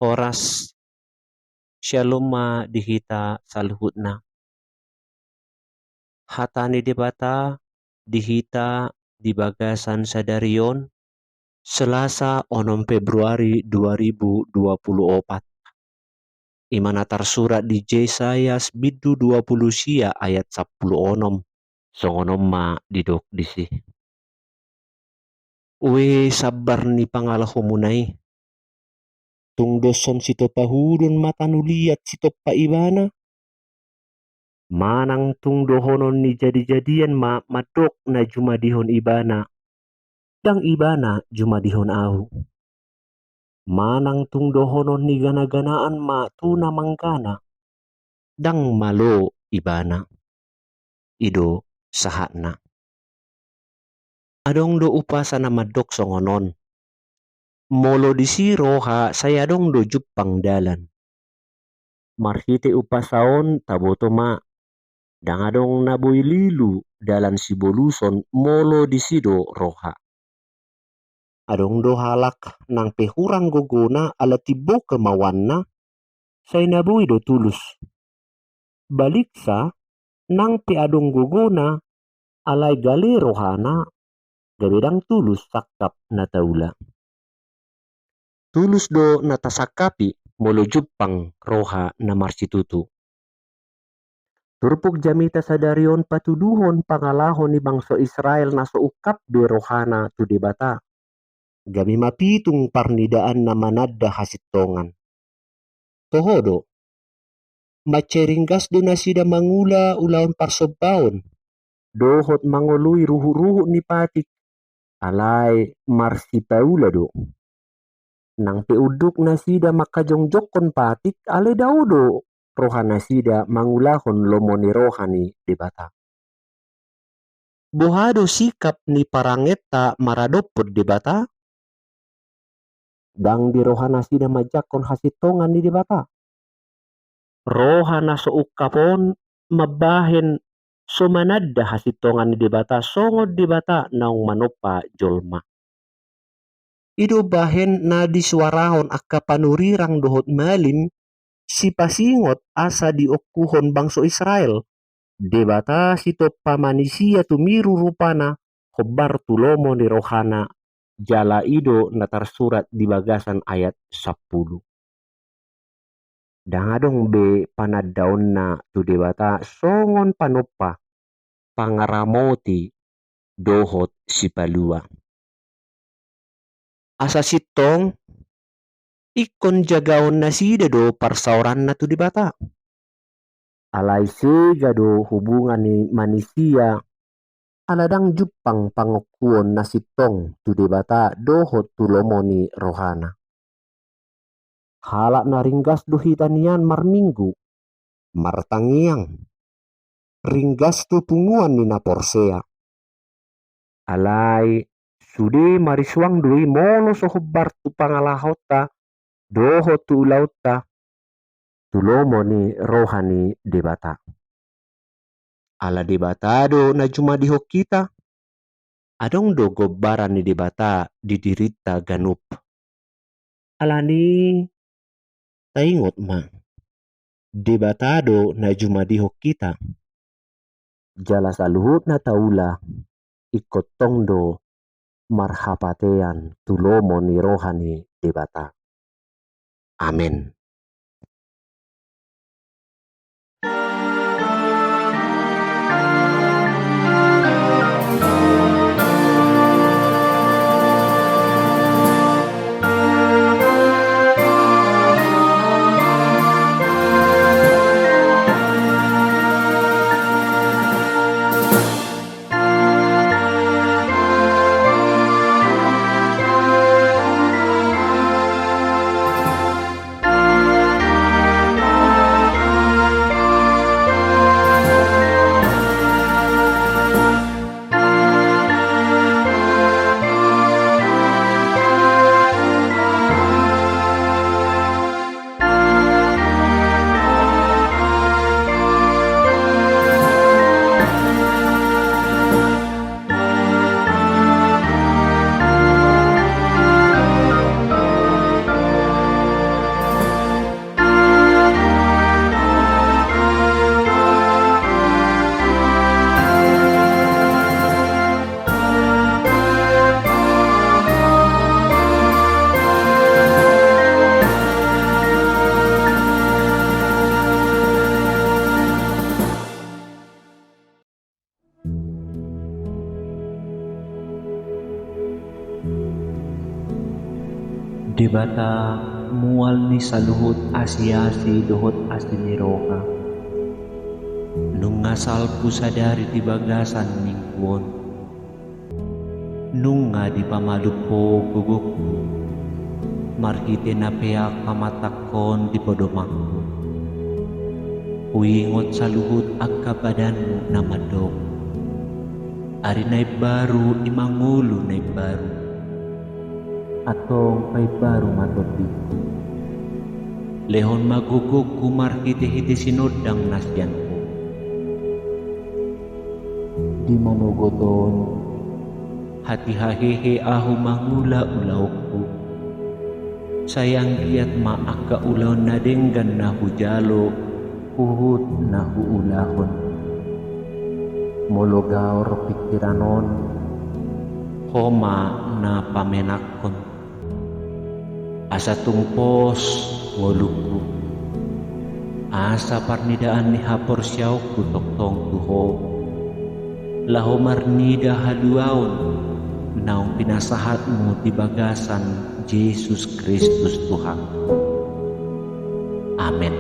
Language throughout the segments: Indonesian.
horas shalom ma dihita saluhutna. Hatani debata dihita di bagasan sadarion Selasa 6 Februari 2024. Imana tersurat di Yesayas bidu 20 sia ayat 10 songonom ma didok disi. We sabar ni pangalahomunay. Tung doson sito pahudon matanuliat sito paibana. Manang tung dohonon ni jadi-jadian ma madok na jumadihon ibana. Dang ibana jumadihon au. Manang tung dohonon ni gana-ganaan ma tuna mangkana. Dang malo ibana. Ido sahatna. Adong do upasana madok songonon. Molo disiro ha saya dong do jupang dalan. Marhite upasaon taboto ma. Dangadong naboy lilu dalan siboluson molo disido roha. Adong do halak nang pehurang gogona ala tibo kemawanna. Say naboy do tulus. Baliksa nang pe adong gogona alay gali rohana. Gabedang tulus sakap na taula. Tulus do natasakapi molo jupang roha na marsitutu. Turpuk jamita sadarion patuduhon pangalahon ni bangsa Israel na suukap be rohana tu debata. Gami mapitung parnidaan na manadda hasitongan. Tohodo, maceringgas do nasida mangula ulaon parsobbaon. Dohot mangului ruhu-ruhu ni patik. Alay marsipaula do. Nang peuduk nasida makajongjokon patik ale daudo rohana sida mangulahon lomoni rohani debata. Bohado sikap ni parangeta maradopod debata. Dang di rohana sida majakon hasitongan ni debata. Rohana soukapon mabahen somanadda hasitongan ni debata songod debata naung manopa jolma. Ido bahen na disuarahon akka panurirang dohot malim si pasingot asa diokuhon bangso Israel. Debata sito pamanisia tumiru rupana hobar tulomo ni rohana jala ido na tersurat di bagasan ayat 10. Dangadong be panadaon na tu debata songon panopa pangaramoti dohot si palua. Asa sitong ikon jagaon na sida do parsauran na tu debata. Alay sega do hubungan ni manusia aladang jupang pangokuon na sitong tu debata dohot tulomo ni rohana. Halak na ringgas do hitanian marminggu, martangiang. Ringgas tu punguan ni na porsea. Alay sude marisuang doi molo sohobar tu pangalahota dohot tu ulauta tulomo ni rohani debata. Ala debatado na cuma dihok kita. Adong do gobaran ni debata didirita ganup. Alani taingot ma. Debatado na cuma dihok kita. Jala saluhut na taula ikot tongdo marhapatean tulomo ni rohani debata. Amin. Di bata mual ni saluhut asi-asi dohot asiniroka. Nung ngasalpu sadari ti bagasan mingguon. Nung nga di pamalupo gugukku. Marhite na peak pamatakon di podomakku. Uingot sa luhut agka badanmu na madok. Ari na'y baru imangulo na'y baru. Atong pa'y baru matoti. Lehon maguguk kumarhite-hite sinodang nasyan ko. Di manugoton, hati-hahehe aho mangula ulaw ko. Sayang giat maaka ulaw na denggan na hujalo, uhut na huulahon. Mologaor pikiranon, homa na pamenakon. Asa tungpos ngoluku, asa parnidaan ni hapor siyaw kutoktong tuho. Laho marnida haluaon, naong pinasahatmu di bagasan Jesus Kristus Tuhan. Amen.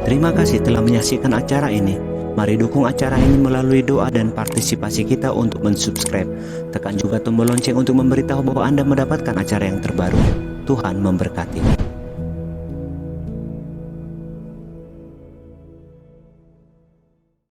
Terima kasih telah menyaksikan acara ini. Mari dukung acara ini melalui doa dan partisipasi kita untuk mensubscribe. Tekan juga tombol lonceng untuk memberitahu bahwa Anda mendapatkan acara yang terbaru. Tuhan memberkati.